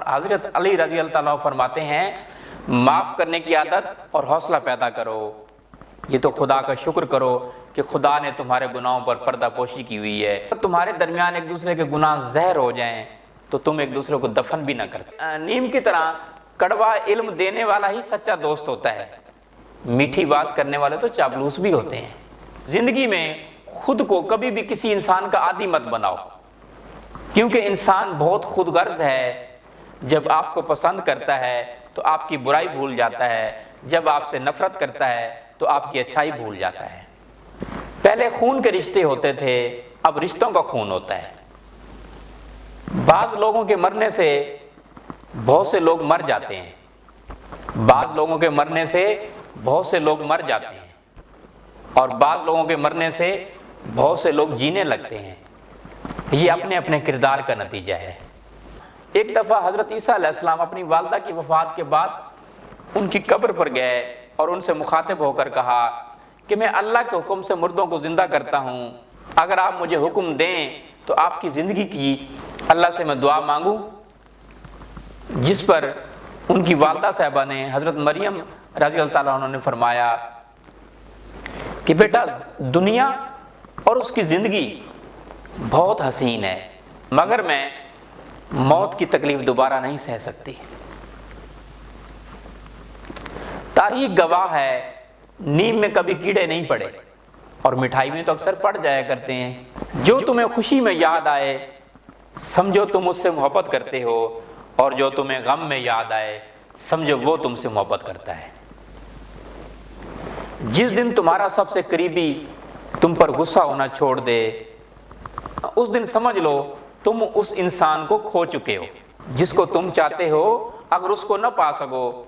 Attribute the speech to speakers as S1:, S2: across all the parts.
S1: حضرت علی رضی اللہ تعالیٰ فرماتے ہیں معاف کرنے کی عادت اور حوصلہ پیدا کرو، یہ تو خدا کا شکر کرو کہ خدا نے تمہارے گناہوں پر پردہ پوشی کی ہوئی ہے۔ تمہارے درمیان ایک دوسرے کے گناہ زہر ہو جائیں تو تم ایک دوسرے کو دفن بھی نہ کرتے۔ نیم کی طرح کڑوا علم دینے والا ہی سچا دوست ہوتا ہے، میٹھی بات کرنے والے تو چاپلوس بھی ہوتے ہیں۔ زندگی میں خود کو کبھی بھی کسی انسان کا عادی مت بناؤ، کیونکہ انسان بہت خود غرض ہے۔ جب آپ کو پسند کرتا ہے تو آپ کی برائی بھول جاتا ہے، جب آپ سے نفرت کرتا ہے تو آپ کی اچھائی بھول جاتا ہے۔ پہلے خون کے رشتے ہوتے تھے، اب رشتوں کا خون ہوتا ہے۔ بعض لوگوں کے مرنے سے بہت سے لوگ مر جاتے ہیں، بعض لوگوں کے مرنے سے بہت سے لوگ مر جاتے ہیں، اور بعض لوگوں کے مرنے سے بہت سے لوگ جینے لگتے ہیں۔ یہ اپنے اپنے کردار کا نتیجہ ہے۔ ایک دفعہ حضرت عیسیٰ علیہ السلام اپنی والدہ کی وفات کے بعد ان کی قبر پر گئے اور ان سے مخاطب ہو کر کہا کہ میں اللہ کے حکم سے مردوں کو زندہ کرتا ہوں، اگر آپ مجھے حکم دیں تو آپ کی زندگی کی اللہ سے میں دعا مانگوں؟ جس پر ان کی والدہ صاحبہ نے حضرت مریم رضی اللہ تعالیٰ عنہ نے فرمایا کہ بیٹا دنیا اور اس کی زندگی بہت حسین ہے، مگر میں موت کی تکلیف دوبارہ نہیں سہ سکتی۔ تاریخ گواہ ہے نیم میں کبھی کیڑے نہیں پڑے، اور مٹھائی میں تو اکثر پڑ جایا کرتے ہیں۔ جو تمہیں خوشی میں یاد آئے سمجھو تم اس سے محبت کرتے ہو، اور جو تمہیں غم میں یاد آئے سمجھو وہ تم سے محبت کرتا ہے۔ جس دن تمہارا سب سے قریبی تم پر غصہ ہونا چھوڑ دے، اس دن سمجھ لو تم اس انسان کو کھو چکے ہو۔ جس کو تم چاہتے ہو اگر اس کو نہ پا سکو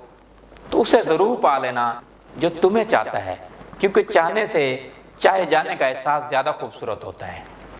S1: تو اسے ضرور پا لینا جو تمہیں چاہتا ہے، کیونکہ چاہنے سے چاہے جانے کا احساس زیادہ خوبصورت ہوتا ہے۔